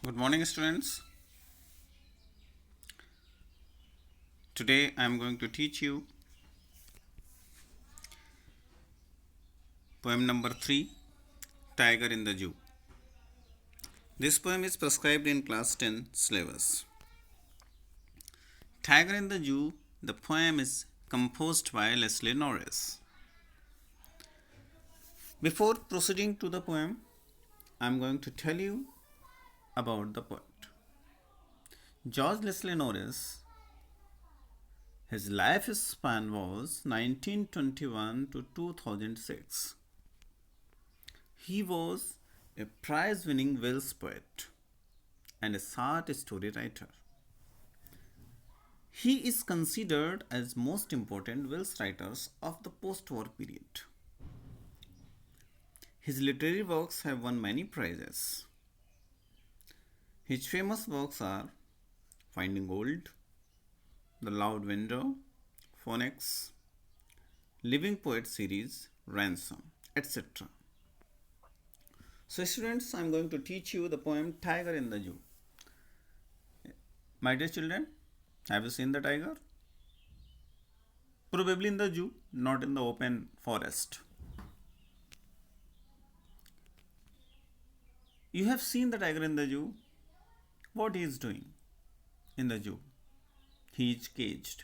Good morning, students. Today I am going to teach you poem number 3, Tiger in the Zoo. This poem is prescribed in class 10 syllabus. Tiger in the Zoo, the poem is composed by Leslie Norris. Before proceeding to the poem, I am going to tell you about the poet. George Leslie Norris, his lifespan was 1921 to 2006. He was a prize winning Welsh poet and a short story writer. He is considered as most important Welsh writers of the post-war period. His literary works have won many prizes. His famous works are Finding Gold, The Loud Window, Phoenix, Living Poet series, Ransom, etc. So, students, I am going to teach you the poem Tiger in the Zoo. My dear children, have you seen the tiger? Probably in the zoo, not in the open forest. You have seen the tiger in the zoo. What he is doing in the zoo? He is caged.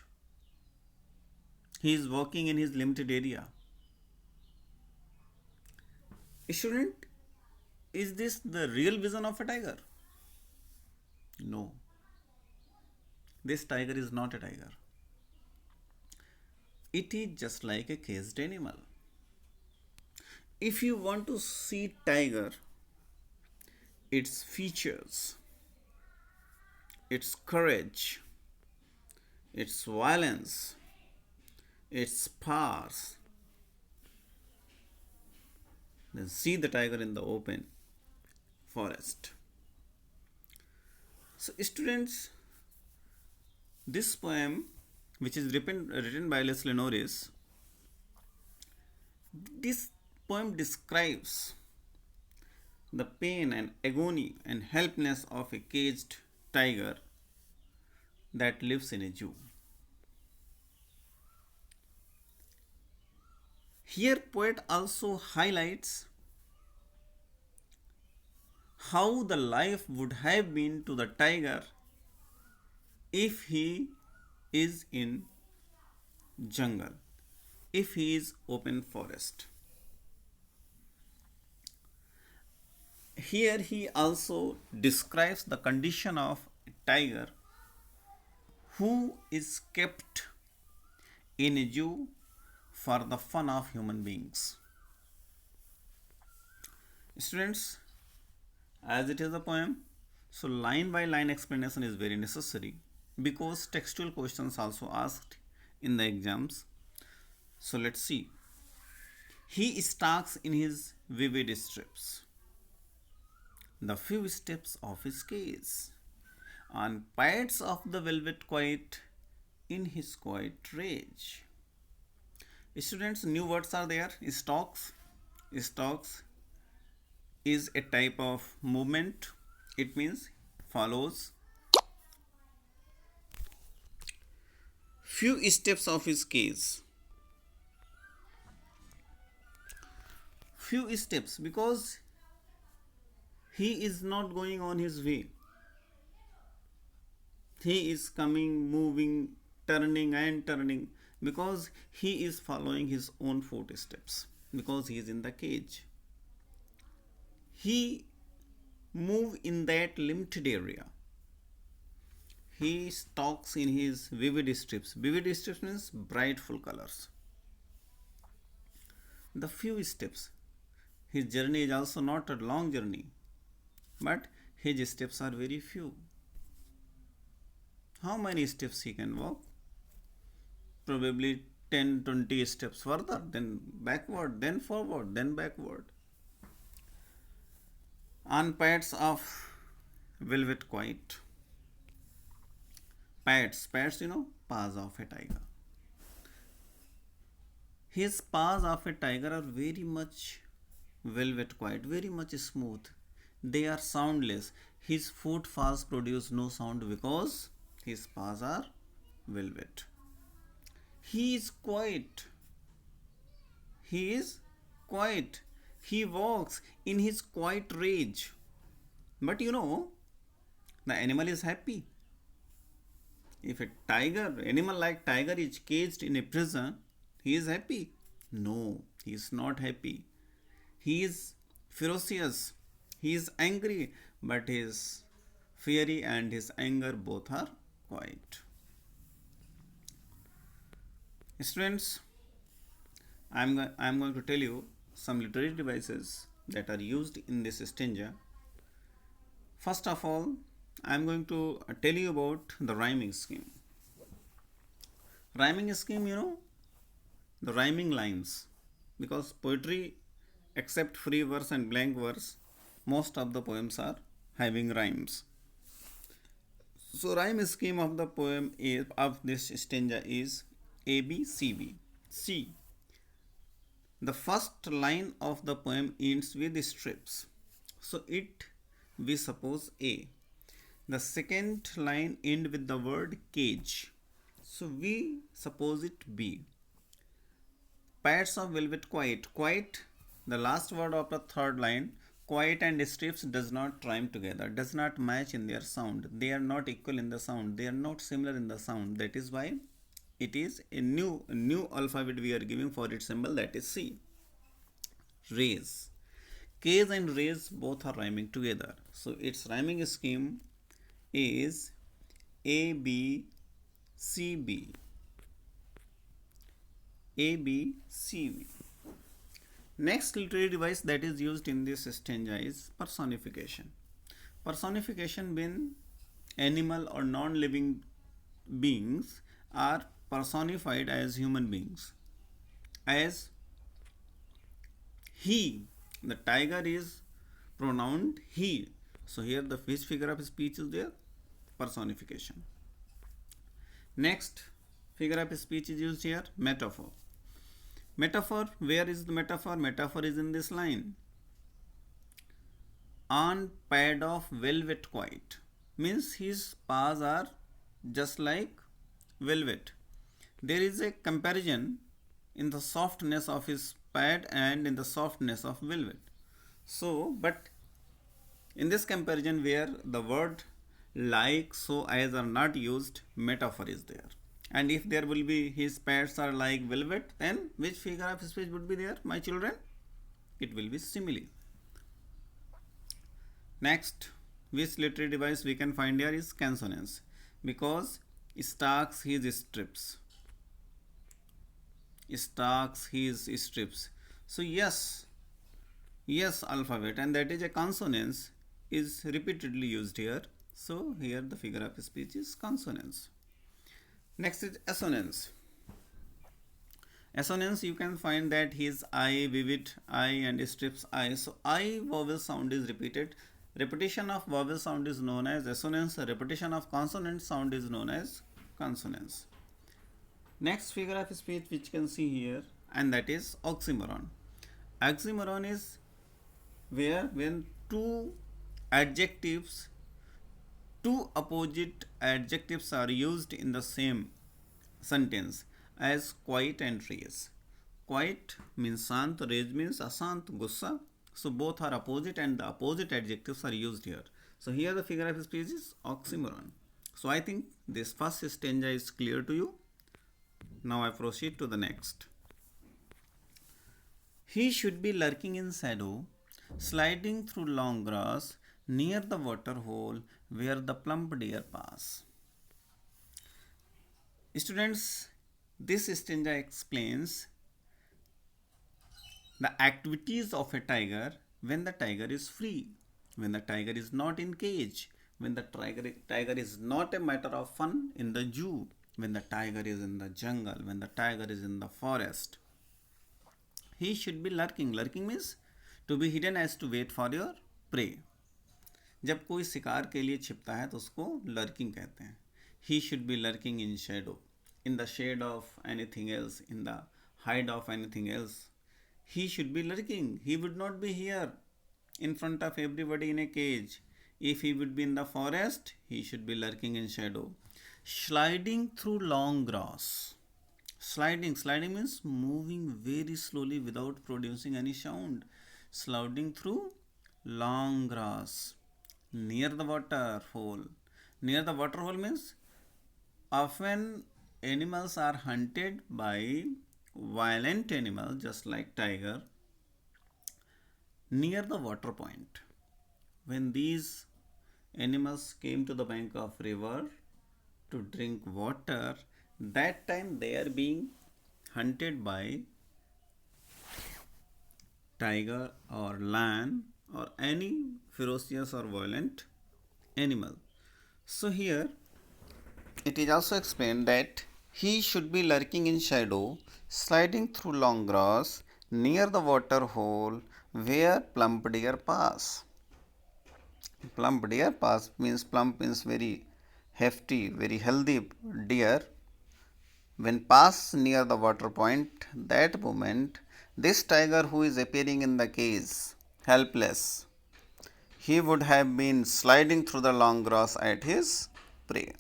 He is walking in his limited area. Student, is this the real vision of a tiger? No. This tiger is not a tiger. It is just like a caged animal. If you want to see tiger, its features, its courage, its violence, its powers, then see the tiger in the open forest. So, students, this poem, which is written by Leslie Norris, this poem describes the pain and agony and helplessness of a caged tiger that lives in a zoo. Here, poet also highlights how the life would have been to the tiger if he is in jungle, if he is open forest. Here he also describes the condition of a tiger who is kept in a zoo for the fun of human beings. Students, as it is a poem, so line by line explanation is very necessary because textual questions also asked in the exams. So let's see. He stalks in his vivid strips the few steps of his case on pads of the velvet quiet in his quiet rage. Students, new words are there. Stalks. Stalks is a type of movement. It means follows. Few steps of his case. Few steps because he is not going on his way. He is coming, moving, turning and turning because he is following his own footsteps because he is in the cage. He move in that limited area. He stalks in his vivid strips. Vivid strips means bright full colors. The few steps. His journey is also not a long journey, but his steps are very few. How many steps he can walk? Probably 10-20 steps further, then backward, then forward, then backward. On pads of velvet quiet. Pads, paws of a tiger. His paws of a tiger are very much velvet quiet, very much smooth. they are soundless. His footfalls produce no sound because his paws are velvet. He is quiet. He is quiet. He walks in his quiet rage. But the animal is happy. If a animal like tiger is caged in a prison, he is happy. No, he is not happy. He is ferocious. He is angry, but his fury and his anger both are quiet. Students, I'm going to tell you some literary devices that are used in this stanza. First of all, I'm going to tell you about the rhyming scheme. Rhyming scheme, the rhyming lines. Because poetry, except free verse and blank verse, most of the poems are having rhymes. So, rhyme scheme of the poem is of this stanza is A B C B. C. The first line of the poem ends with strips. So it we suppose A. The second line ends with the word cage. So we suppose it B. Pads of velvet quiet. Quiet, the last word of the third line, quiet and strips does not rhyme together, does not match in their sound. They are not equal in the sound. They are not similar in the sound. That is why it is a new alphabet we are giving for its symbol, that is C. Raise. Case and raise both are rhyming together. So its rhyming scheme is A B C B. A B C B. Next literary device that is used in this stanza is personification. Personification when animal or non-living beings are personified as human beings. As he, the tiger is pronounced he. So here the which figure of speech is there? Personification. Next figure of speech is used here, metaphor. Metaphor, where is the metaphor? Metaphor is in this line. On pad of velvet quiet. Means his paws are just like velvet. There is a comparison in the softness of his pad and in the softness of velvet. So, but in this comparison where the word like, so, as are not used, metaphor is there. And if there will be his pads are like velvet, then which figure of speech would be there, my children? It will be simile. Next, which literary device we can find here is consonance, because stacks his strips. Stacks his strips. So yes, alphabet, and that is a consonance is repeatedly used here. So here the figure of speech is consonance. Next is assonance. Assonance, you can find that his I, vivid I, and strips I. So I vowel sound is repeated. Repetition of vowel sound is known as assonance. Repetition of consonant sound is known as consonance. Next figure of speech which you can see here, and that is oxymoron. Oxymoron is where when two opposite adjectives are used in the same sentence, as quiet and raise. Quiet means sant, raise means asant, gussa. So both are opposite and the opposite adjectives are used here. So here the figure of speech is oxymoron. So I think this first stanza is clear to you. Now I proceed to the next. He should be lurking in shadow, sliding through long grass, near the water hole where the plump deer pass. Students, this stanza explains the activities of a tiger when the tiger is free, when the tiger is not in cage, when the tiger is not a matter of fun in the zoo, when the tiger is in the jungle, when the tiger is in the forest. He should be lurking. Lurking means to be hidden as to wait for your prey. जब कोई शिकार के लिए छिपता है तो उसको lurking कहते हैं. He should be lurking in shadow, in the shade of anything else, in the hide of anything else. He should be lurking. He would not be here in front of everybody in a cage. If he would be in the forest, he should be lurking in shadow. Sliding through long grass. Sliding means moving very slowly without producing any sound. Sliding through long grass near the waterhole. Near the waterhole means often animals are hunted by violent animals just like tiger near the water point. When these animals came to the bank of river to drink water, that time they are being hunted by tiger or lion or any ferocious or violent animal. So here it is also explained that he should be lurking in shadow, sliding through long grass near the water hole where plump deer pass. Plump deer pass means plump means very hefty, very healthy deer. When pass near the water point, that moment, this tiger who is appearing in the cage, helpless, he would have been sliding through the long grass at his prey.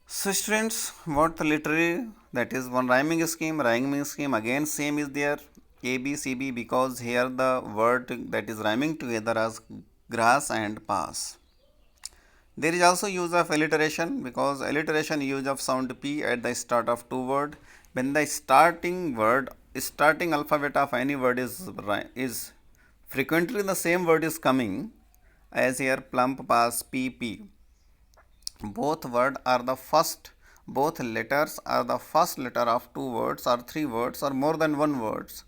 So students, what the literary, that is one rhyming scheme again same is there, A, B, C, B, because here the word that is rhyming together as grass and pass. There is also use of alliteration, because alliteration use of sound P at the start of two word. When the starting alphabet of any word is frequently the same word is coming, as here plump, pass, PP. Both letters are the first letter of two words or three words or more than one words.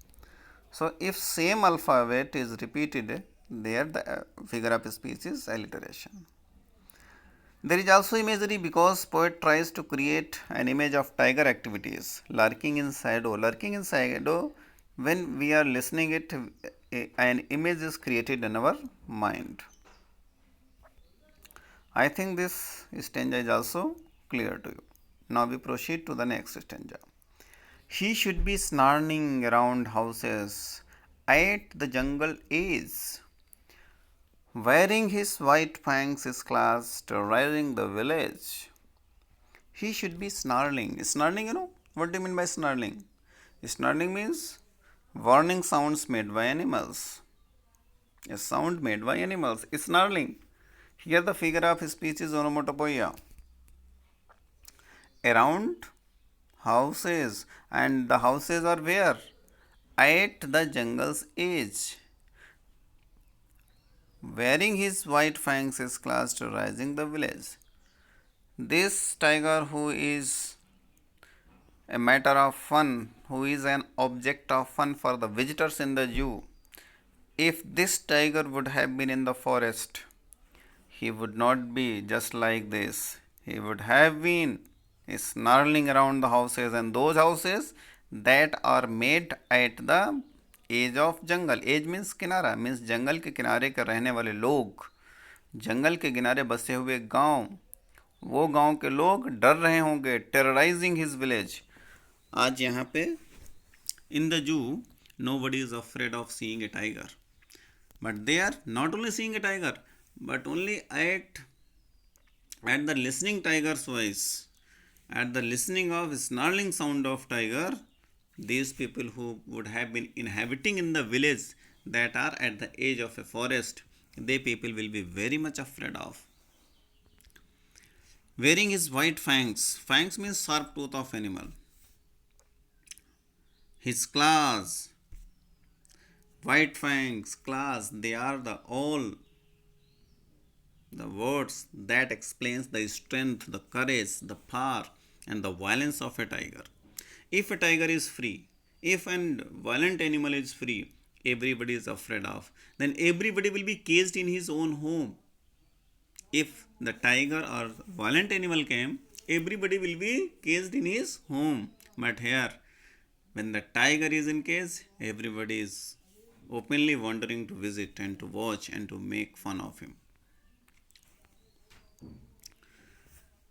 So if same alphabet is repeated, there the figure of speech is alliteration. There is also imagery, because poet tries to create an image of tiger activities, lurking in shadow. Lurking in shadow, when we are listening it, an image is created in our mind. I think this stanza is also clear to you. Now we proceed to the next stanza. He should be snarling around houses at the jungle edge, wearing his white fangs is class, terrorizing the village. He should be snarling. Snarling, what do you mean by snarling? Snarling means warning sounds made by animals. A sound made by animals. Snarling. Here the figure of speech is onomatopoeia. Around houses, and the houses are where? At the jungle's edge. Wearing his white fangs is class, terrorizing the village. This tiger, who is a matter of fun, who is an object of fun for the visitors in the zoo, if this tiger would have been in the forest, he would not be just like this. He would have been snarling around the houses, and those houses that are made at the edge of jungle. Edge means किनारा, means जंगल के किनारे के रहने वाले लोग, जंगल के किनारे बसे हुए गांव, वो गांव के लोग डर रहे होंगे. Terrorising his village. आज यहाँ पे in the zoo nobody is afraid of seeing a tiger, but they are not only seeing a tiger, but only at the listening tiger's voice, at the listening of snarling sound of tiger, these people who would have been inhabiting in the village that are at the edge of a forest, they people will be very much afraid of. Wearing his white fangs. Fangs means sharp tooth of animal. His claws. White fangs, claws, they are all the words that explains the strength, the courage, the power and the violence of a tiger. If a tiger is free, if a violent animal is free, everybody is afraid of, then everybody will be caged in his own home. If the tiger or violent animal came, everybody will be caged in his home. But here, when the tiger is in cage, everybody is openly wandering to visit and to watch and to make fun of him.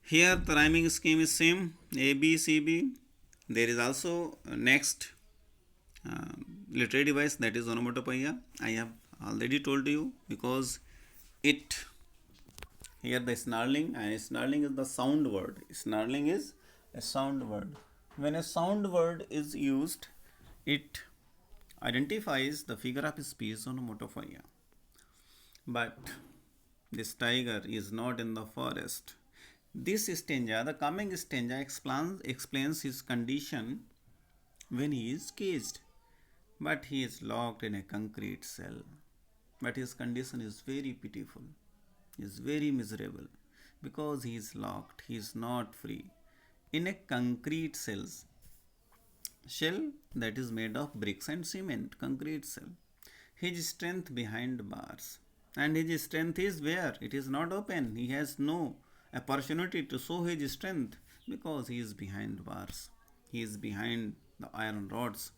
Here the rhyming scheme is same, A, B, C, B. There is also next literary device, that is onomatopoeia. I have already told you, because it, here the snarling, and snarling is the sound word. Snarling is a sound word. When a sound word is used, it identifies the figure of speech onomatopoeia. But this tiger is not in the forest. This stanza, the coming stanza, explains his condition when he is caged. But he is locked in a concrete cell. But his condition is very pitiful, is very miserable, because he is locked, he is not free in a concrete shell that is made of bricks and cement. Concrete cell. His strength behind bars. And his strength is where? It is not open. He has no opportunity to show his strength, because he is behind bars. He is behind the iron rods,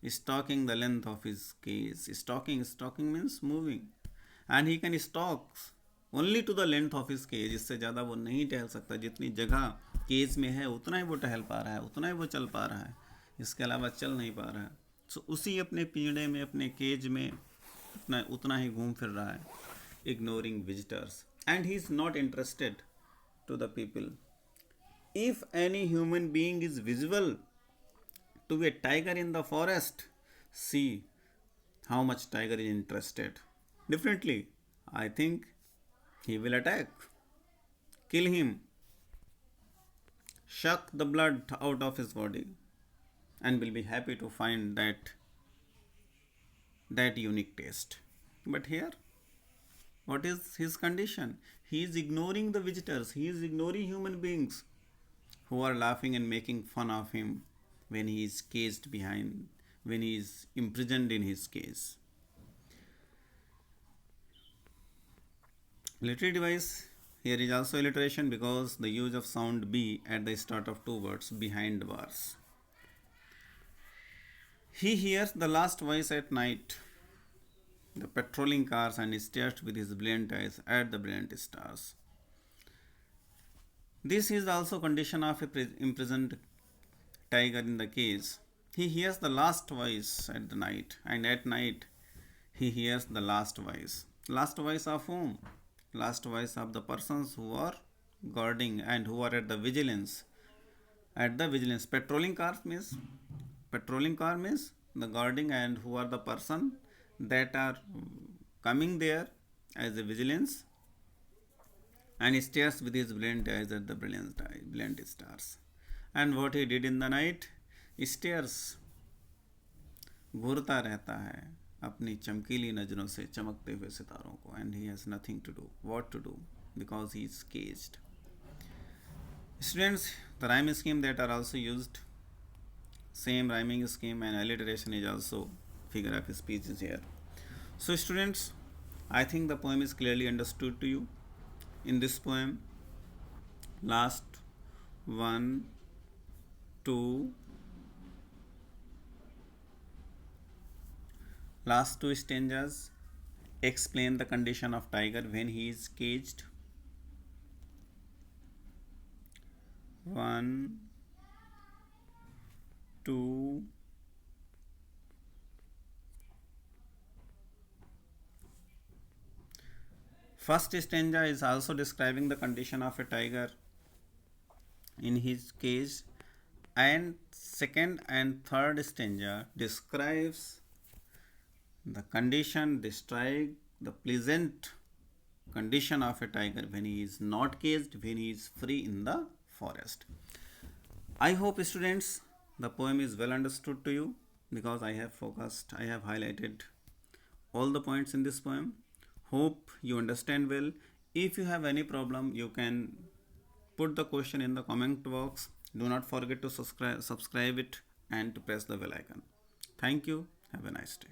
stalking the length of his cage. Stalking means moving. And he can stalk only to the length of his cage. इससे ज़्यादा वो नहीं टहल सकता. जितनी जगह cage में है उतना ही वो टहल पा रहा है, उतना ही वो चल पा रहा है, इसके अलावा चल नहीं पा रहा है. सो उसी अपने पिंजड़े में, अपने केज में उतना ही घूम फिर रहा है, ignoring visitors. And he is not interested to the people. If any human being is visible to be a tiger in the forest, see how much tiger is interested. Differently, I think he will attack, kill him, suck the blood out of his body, and will be happy to find that unique taste. But here, what is his condition? He is ignoring the visitors, he is ignoring human beings who are laughing and making fun of him when he is caged behind, when he is imprisoned in his cage. Literary device, here is also alliteration, because the use of sound B at the start of two words, behind bars. He hears the last voice at night, the patrolling cars, and stares with his brilliant eyes at the brilliant stars. This is also condition of a imprisoned tiger in the cage. He hears the last voice at the night, and at night he hears the last voice. Last voice of whom? Last voice of the persons who are guarding and who are at the vigilance. At the vigilance. Patrolling car means the guarding, and who are the person that are coming there as a vigilance, and he stares with his brilliant eyes at the brilliant stars. And what he did in the night? He stares, घूरता रहता है अपनी चमकीली नजरों से चमकते हुए सितारों को, and he has nothing to do, what to do, because he is caged. Students, the rhyme scheme that are also used, same rhyming scheme, and alliteration is also figure of speech is here. So students, I think the poem is clearly understood to you. In this poem, last 1, 2, last two stanzas explain the condition of tiger when he is caged. 1, 2, first stanza is also describing the condition of a tiger in his cage, and second and third stanza describes the condition, the pleasant condition of a tiger when he is not caged, when he is free in the forest. I hope students the poem is well understood to you, because I have highlighted all the points in this poem. Hope you understand well. If you have any problem, you can put the question in the comment box. Do not forget to subscribe it and to press the bell icon. Thank you. Have a nice day.